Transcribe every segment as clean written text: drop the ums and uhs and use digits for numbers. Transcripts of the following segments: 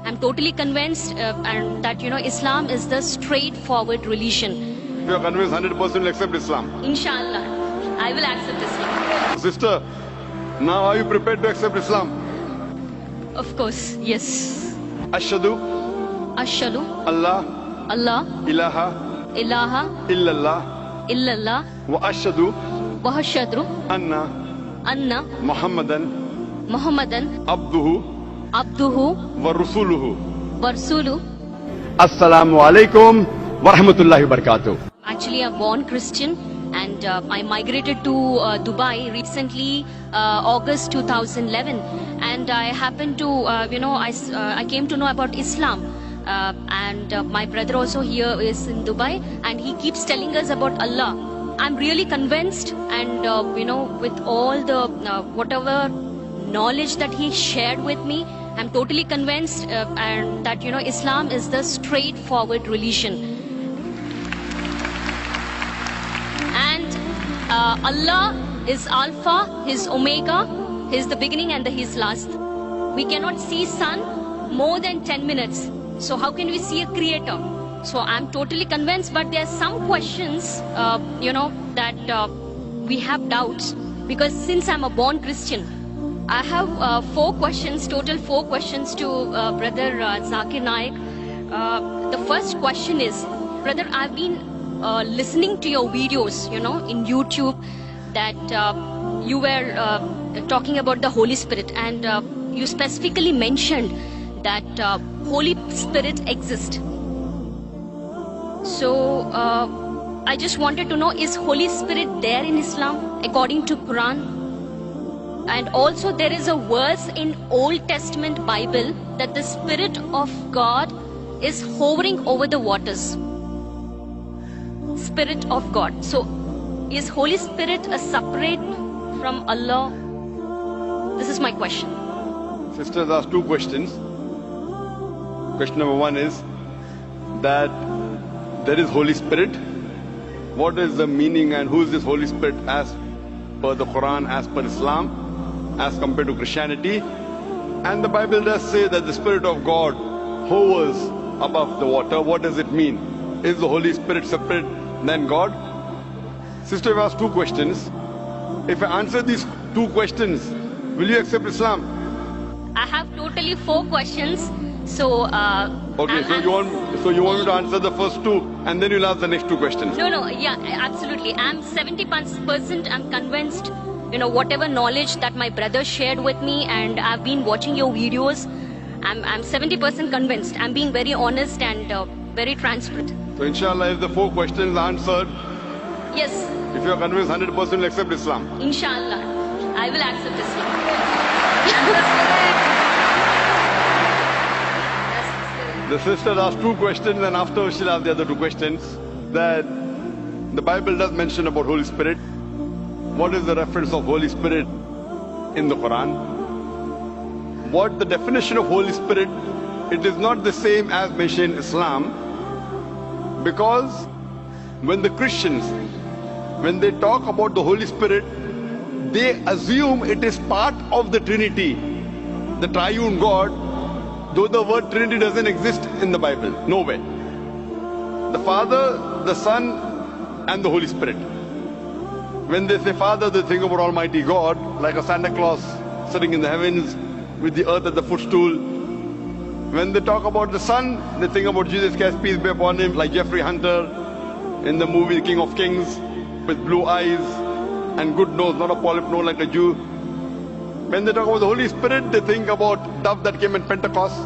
I'm totally convinced and that Islam is the straightforward religion. If you are convinced 100% you'll accept Islam. Inshallah, I will accept Islam. Sister, now are you prepared to accept Islam? Of course, yes. Ashhadu Ashhadu Allah Allah ilaha ilaha illallah illallah wa ashhadu wa ashhadu anna anna Muhammadan Muhammadan abduhu abduhu wa rasuluhu. wa rasuluhu. Assalamu alaikum wa rahmatullahi wa barakatuh. Actually, I'm born Christian and I migrated to Dubai recently, August 2011, and I happened to, I came to know about Islam. And my brother also here is in Dubai, and he keeps telling us about Allah. I'm really convinced, and with all the whatever knowledge that he shared with me, I'm totally convinced and that Islam is the straightforward religion. And Allah is Alpha, He's Omega, He's the beginning and He's last. We cannot see sun more than 10 minutes. So how can we see a creator? So I'm totally convinced, but there are some questions, that we have doubts. Because since I'm a born Christian, I have 4 questions, total 4 questions to Brother Zakir Naik. The first question is, brother, I've been listening to your videos, in YouTube, that you were talking about the Holy Spirit, and you specifically mentioned that Holy Spirit exists. So I just wanted to know, is Holy Spirit there in Islam according to Quran? And also there is a verse in Old Testament Bible that the Spirit of God is hovering over the waters. Spirit of God. So is Holy Spirit a separate from Allah? This is my question. Sisters asked 2 questions. Question number 1 is that there is Holy Spirit. What is the meaning and who is this Holy Spirit as per the Quran, as per Islam, as compared to Christianity? And the Bible does say that the Spirit of God hovers above the water. What does it mean? Is the Holy Spirit separate than God? Sister, I've asked 2 questions. If I answer these 2 questions, will you accept Islam? I have totally 4 questions. So okay, so you want me to answer the first 2 and then you'll ask the next 2 questions? No, yeah, absolutely. I'm 70% I'm convinced, whatever knowledge that my brother shared with me, and I've been watching your videos, I'm 70% convinced. I'm being very honest and very transparent. So inshallah, if the 4 questions are answered, yes, if you are convinced 100% you'll accept Islam. Inshallah, I will accept Islam. The sister asked 2 questions, and after she'll ask the other 2 questions. That the Bible does mention about Holy Spirit. What is the reference of Holy Spirit in the Quran? What the definition of Holy Spirit? It is not the same as mentioned in Islam, because when the Christians, when they talk about the Holy Spirit, they assume it is part of the Trinity, the triune God. Though the word Trinity doesn't exist in the Bible, nowhere. The Father, the Son, and the Holy Spirit. When they say Father, they think about Almighty God, like a Santa Claus sitting in the heavens with the earth at the footstool. When they talk about the Son, they think about Jesus Christ, peace be upon him, like Jeffrey Hunter in the movie King of Kings, with blue eyes and good nose, not a polyp nose like a Jew. When they talk about the Holy Spirit, they think about dove that came in Pentecost,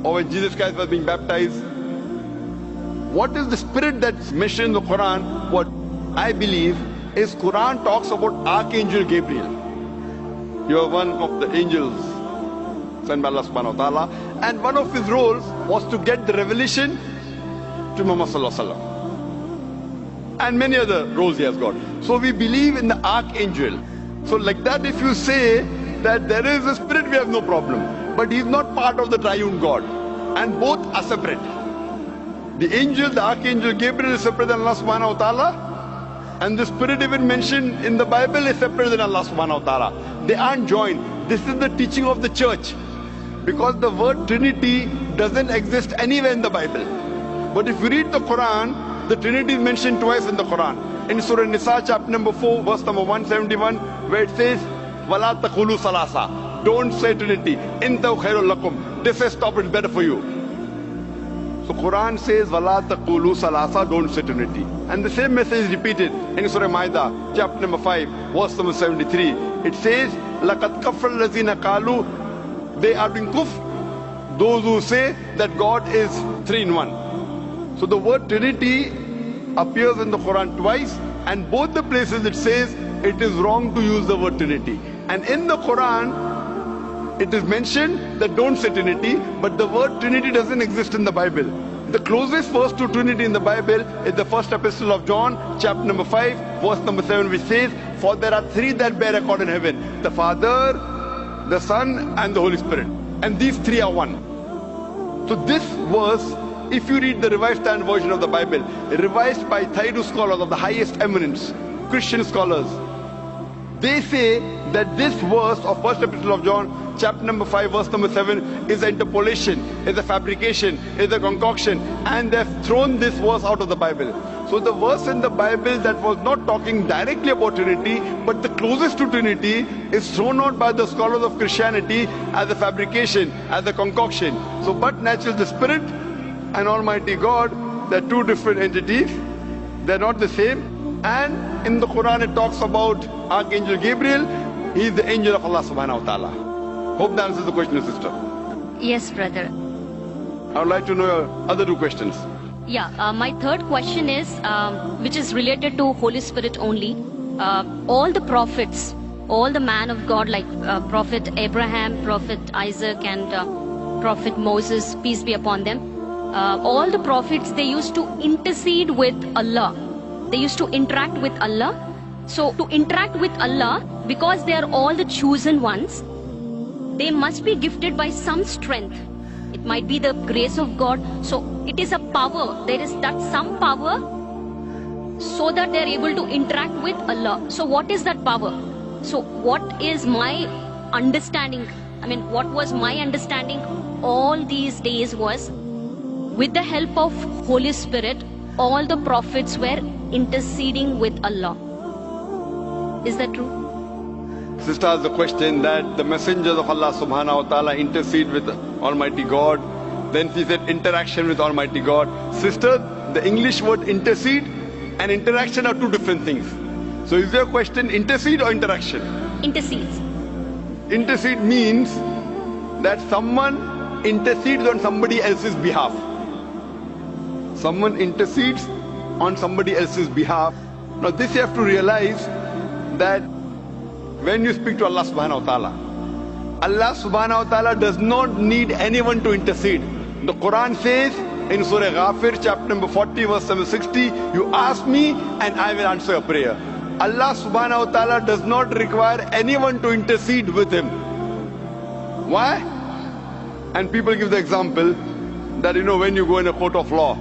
or when Jesus Christ was being baptized. What is the Spirit that's mentioned in the Quran? What I believe is Quran talks about Archangel Gabriel. You are one of the angels sent by Allah subhanahu wa ta'ala, and one of his roles was to get the revelation to Muhammad sallallahu alaihi wasallam, and many other roles he has got. So we believe in the Archangel. So like that, if you say that there is a Spirit, we have no problem. But he is not part of the triune God. And both are separate. The angel, the Archangel Gabriel is separate than Allah subhanahu wa ta'ala. And the Spirit even mentioned in the Bible is separate than Allah subhanahu wa ta'ala. They aren't joined. This is the teaching of the church. Because the word Trinity doesn't exist anywhere in the Bible. But if you read the Quran, the Trinity is mentioned twice in the Quran. In Surah Nisa chapter number 4, verse number 171, where it says, وَلَا تَقُولُوا ثَلَاثَةً. Don't say Trinity. إِنْتَوْ خَيْرٌ لَكُمْ. This says stop, it's better for you. So Quran says, وَلَا تَقُولُوا ثَلَاثَةً. Don't say Trinity. And the same message is repeated in Surah Ma'idah, chapter number 5, verse number 73. It says, لَقَدْ كَفَّرَ الَّذِينَ قَالُوا. They are doing kufr, those who say that God is 3 in 1. So the word Trinity appears in the Quran twice, and both the places it says it is wrong to use the word Trinity. And in the Quran, it is mentioned that don't say Trinity, but the word Trinity doesn't exist in the Bible. The closest verse to Trinity in the Bible is the first epistle of John, chapter number 5, verse number 7, which says, for there are 3 that bear record in heaven, the Father, the Son, and the Holy Spirit. And these 3 are one. So this verse, if you read the Revised Standard Version of the Bible, revised by Thaidu scholars of the highest eminence, Christian scholars, they say that this verse of first epistle of John, chapter number 5, verse number 7, is an interpolation, is a fabrication, is a concoction, and they've thrown this verse out of the Bible. So the verse in the Bible that was not talking directly about Trinity, but the closest to Trinity, is thrown out by the scholars of Christianity as a fabrication, as a concoction. So but naturally the Spirit and Almighty God, they're 2 different entities, they're not the same. And in the Quran it talks about Archangel Gabriel, he is the angel of Allah subhanahu wa ta'ala. Hope that answers the question, sister. Yes, brother. I would like to know your other 2 questions. Yeah, my third question is, which is related to Holy Spirit only. All the prophets, all the man of God like Prophet Abraham, Prophet Isaac, and Prophet Moses, peace be upon them. All the prophets, they used to intercede with Allah. They used to interact with Allah. So to interact with Allah, because they are all the chosen ones, they must be gifted by some strength. It might be the grace of God. So it is a power. There is that some power so that they are able to interact with Allah. So what is that power? So what is my understanding? I mean, what was my understanding all these days was, with the help of Holy Spirit, all the prophets were interceding with Allah. Is that true? Sister has the question that the messengers of Allah subhanahu wa ta'ala intercede with Almighty God. Then she said interaction with Almighty God. Sister, the English word intercede and interaction are 2 different things. So is your question intercede or interaction? Intercedes. Intercede means that someone intercedes on somebody else's behalf. Someone intercedes on somebody else's behalf. Now this you have to realize that when you speak to Allah subhanahu wa ta'ala, Allah subhanahu wa ta'ala does not need anyone to intercede. The Quran says in Surah Ghafir chapter number 40 verse number 60, you ask me and I will answer your prayer. Allah subhanahu wa ta'ala does not require anyone to intercede with him. Why? And people give the example that when you go in a court of law,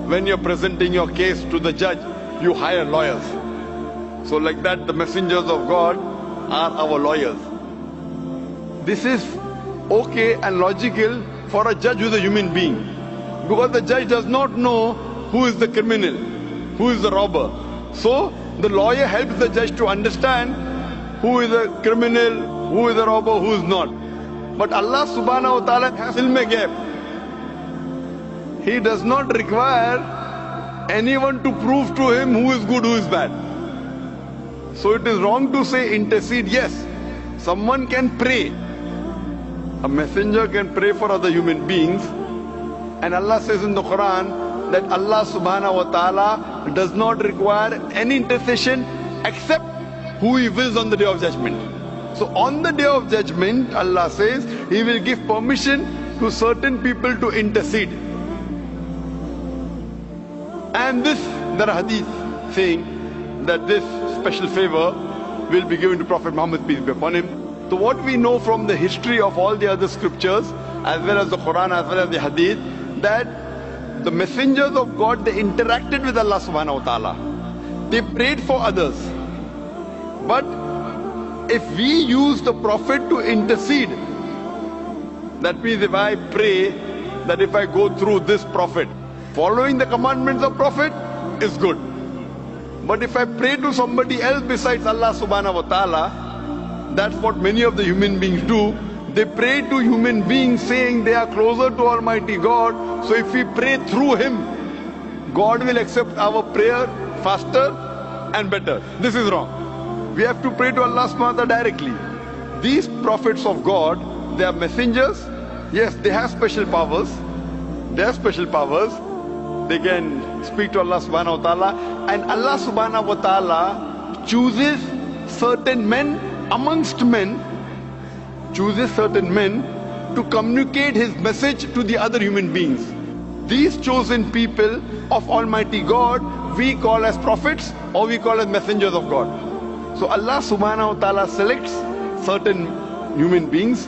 when you're presenting your case to the judge, you hire lawyers. So like that, the messengers of God are our lawyers. This is okay and logical for a judge who is a human being, because the judge does not know who is the criminal, who is the robber. So the lawyer helps the judge to understand who is a criminal, who is a robber, who is not. But Allah subhanahu wa ta'ala has ilm ghaib. He does not require anyone to prove to him who is good, who is bad. So it is wrong to say intercede. Yes, someone can pray. A messenger can pray for other human beings. And Allah says in the Quran that Allah subhanahu wa ta'ala does not require any intercession except who He wills on the Day of Judgment. So on the Day of Judgment, Allah says He will give permission to certain people to intercede. And this, there are hadith saying that this special favor will be given to Prophet Muhammad, peace be upon him. So what we know from the history of all the other scriptures, as well as the Quran, as well as the hadith, that the messengers of God, they interacted with Allah subhanahu wa ta'ala. They prayed for others. But if we use the Prophet to intercede, That means if I pray that if I go through this prophet, following the commandments of prophet is good. But if I pray to somebody else besides Allah subhanahu wa ta'ala, that's what many of the human beings do. They pray to human beings saying they are closer to Almighty God. So if we pray through Him, God will accept our prayer faster and better. This is wrong. We have to pray to Allah subhanahu wa ta'ala directly. These prophets of God, they are messengers. Yes, they have special powers. They have special powers. They can speak to Allah subhanahu wa ta'ala. And Allah subhanahu wa ta'ala chooses certain men amongst men, chooses certain men to communicate His message to the other human beings. These chosen people of Almighty God, we call as prophets or we call as messengers of God. So Allah subhanahu wa ta'ala selects certain human beings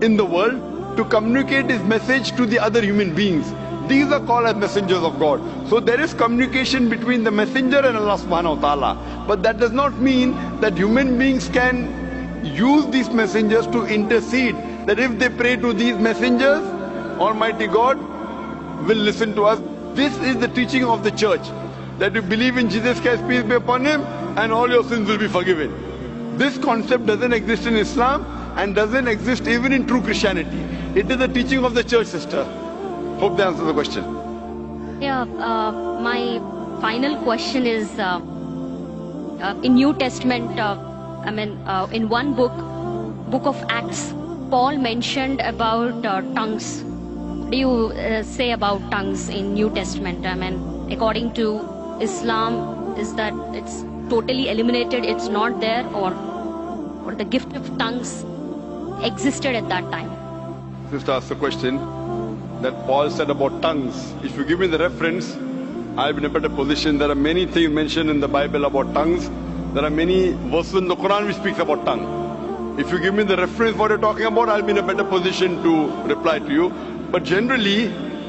in the world to communicate His message to the other human beings. These are called as messengers of God. So there is communication between the messenger and Allah subhanahu wa ta'ala. But that does not mean that human beings can use these messengers to intercede. That if they pray to these messengers, Almighty God will listen to us. This is the teaching of the church. That you believe in Jesus Christ, peace be upon Him, and all your sins will be forgiven. This concept doesn't exist in Islam and doesn't exist even in true Christianity. It is the teaching of the church, sister. Hope that answers the question. Yeah, my final question is, in New Testament, in one book of Acts, Paul mentioned about tongues. What do you say about tongues in New Testament? According to Islam, is that it's totally eliminated, it's not there, or the gift of tongues existed at that time? Sister asked the question that Paul said about tongues. If you give me the reference, I'll be in a better position. There are many things mentioned in the Bible about tongues. There are many verses in the Quran which speaks about tongue. If you give me the reference what you're talking about, I'll be in a better position to reply to you. But generally,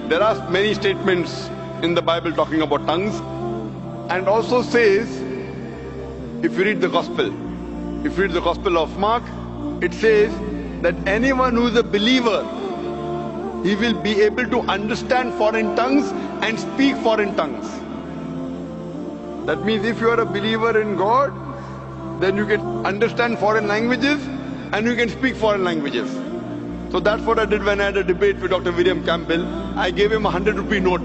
there are many statements in the Bible talking about tongues. And also says, if you read the Gospel of Mark, it says that anyone who is a believer, he will be able to understand foreign tongues and speak foreign tongues. That means if you are a believer in God, then you can understand foreign languages and you can speak foreign languages. So that's what I did when I had a debate with Dr. William Campbell. I gave him a 100-rupee note.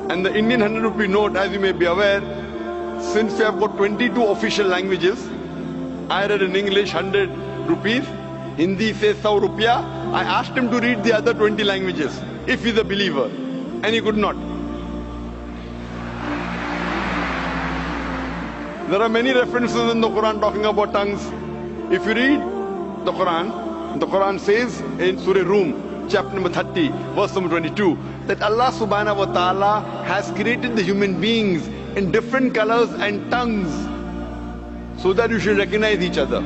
And the Indian 100-rupee note, as you may be aware, since we have got 22 official languages, I read in English 100 rupees, Hindi says 100 rupiah. I asked him to read the other 20 languages, if he's a believer, and he could not. There are many references in the Quran talking about tongues. If you read the Quran says in Surah Rum, chapter number 30, verse number 22, that Allah subhanahu wa ta'ala has created the human beings in different colors and tongues so that you should recognize each other,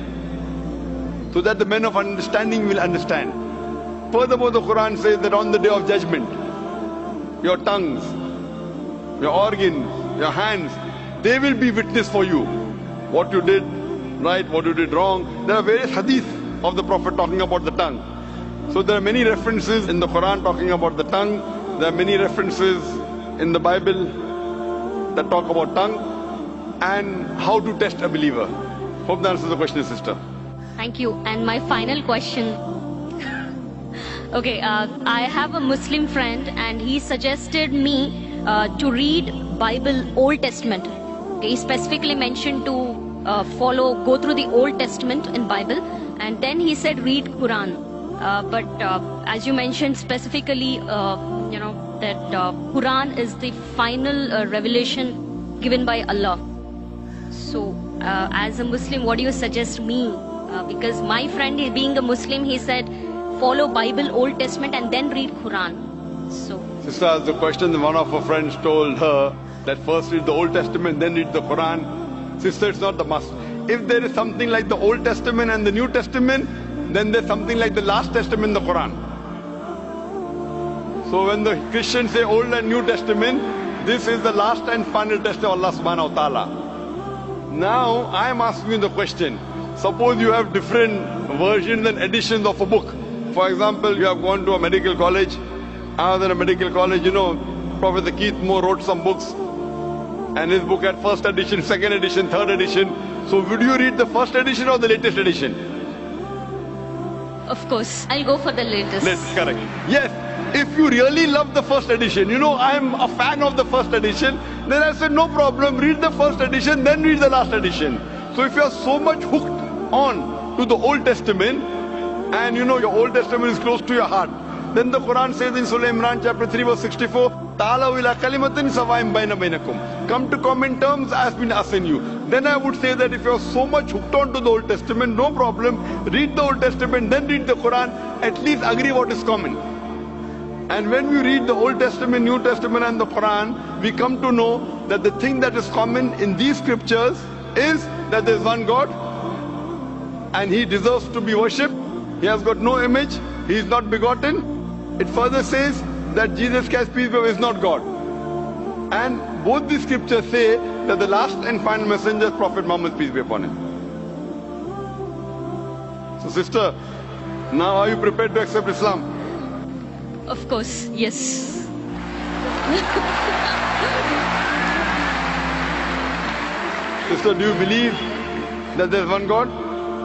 so that the men of understanding will understand. Furthermore, the Quran says that on the day of judgment, your tongues, your organs, your hands, they will be witness for you. What you did right, what you did wrong. There are various hadith of the Prophet talking about the tongue. So there are many references in the Quran talking about the tongue. There are many references in the Bible that talk about tongue and how to test a believer. Hope that answers the question, sister. Thank you. And my final question. Okay, I have a Muslim friend and he suggested me to read Bible Old Testament. Okay, he specifically mentioned to go through the Old Testament in Bible, and then he said read Quran. But as you mentioned specifically, that Quran is the final revelation given by Allah. So as a Muslim, what do you suggest me? Because my friend, being a Muslim, he said follow Bible Old Testament and then read Quran. So sister asked the question, one of her friends told her that first read the Old Testament, then read the Quran. Sister, it's not the must. If there is something like the Old Testament and the New Testament, then there's something like the last testament, the Quran. So when the Christians say Old and New Testament, this is the last and final test of Allah subhanahu wa ta'ala. Now I am asking you the question. Suppose you have different versions and editions of a book. For example, you have gone to a medical college. Other than a medical college, you know, Prophet Zakir wrote some books. And his book had first edition, second edition, third edition. So would you read the first edition or the latest edition? Of course, I'll go for the latest. That's correct. Yes, if you really love the first edition, you know, I'm a fan of the first edition, then I said, no problem, read the first edition, then read the last edition. So if you're so much hooked on to the Old Testament, and you know your Old Testament is close to your heart, then the Quran says in Surah Imran chapter 3 verse 64, Ta'alaw ila kalimatin sawaim baina bainakum. Come to common terms as been assigned you. Then I would say that if you're so much hooked on to the Old Testament, no problem, read the Old Testament, then read the Quran, at least agree what is common. And when we read the Old Testament, New Testament and the Quran, we come to know that the thing that is common in these scriptures is that there is one God and He deserves to be worshipped. He has got no image, He is not begotten. It further says that Jesus Christ, peace be upon him, is not God. And both the scriptures say that the last and final messenger is Prophet Muhammad, peace be upon him. So sister, now are you prepared to accept Islam? Of course, yes. Sister, do you believe that there is one God?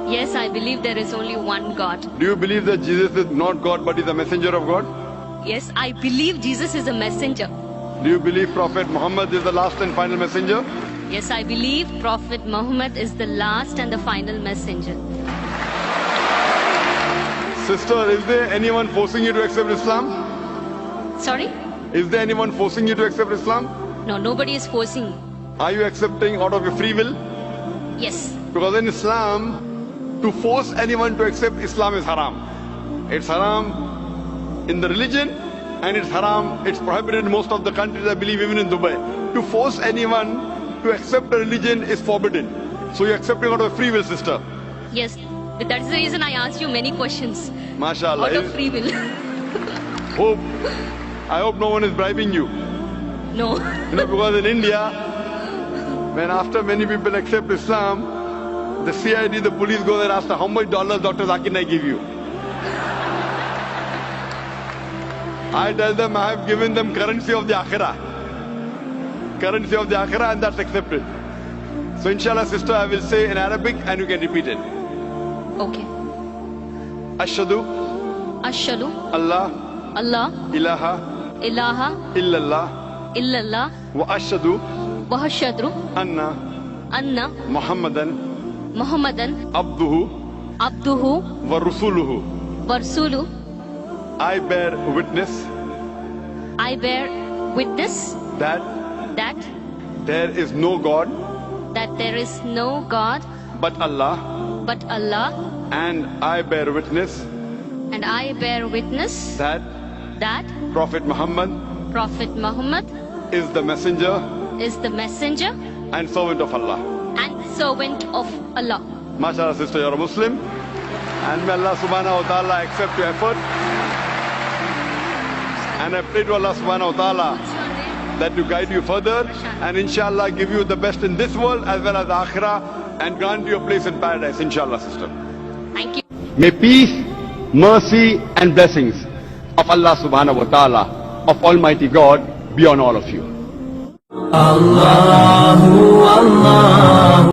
Yes, I believe there is only one God. Do you believe that Jesus is not God but is a messenger of God? Yes, I believe Jesus is a messenger. Do you believe Prophet Muhammad is the last and final messenger? Yes, I believe Prophet Muhammad is the last and the final messenger. Sister, is there anyone forcing you to accept Islam? Sorry? Is there anyone forcing you to accept Islam? No, nobody is forcing. Are you accepting out of your free will? Yes. Because in Islam, to force anyone to accept Islam is haram. It's haram in the religion and it's haram, it's prohibited in most of the countries, I believe even in Dubai. To force anyone to accept a religion is forbidden. So you're accepting out of free will, sister. Yes. That's the reason I asked you many questions. MashaAllah. Out of free will. I hope no one is bribing you. No. You know, because in India, when after many people accept Islam, the CID, the police go there and ask, how much dollars Dr. Zakir I give you? I tell them I have given them currency of the Akhirah. Currency of the Akhirah, and that's accepted. So inshallah, sister, I will say in Arabic and you can repeat it. Okay. Ashhadu Allah ilaha illallah wa ashhadu wa ashhadu anna Muhammadan abduhu wa rasuluhu. I bear witness that there is no God but Allah, and I bear witness that Prophet Muhammad is the messenger and servant of Allah. MashaAllah, sister, you're a Muslim, and may Allah subhanahu wa ta'ala accept your effort. And I pray to Allah subhanahu wa ta'ala that to guide you further and inshallah give you the best in this world as well as the akhirah and grant you a place in paradise, inshallah, sister. Thank you. May peace, mercy and blessings of Allah subhanahu wa ta'ala, of Almighty God, be on all of you.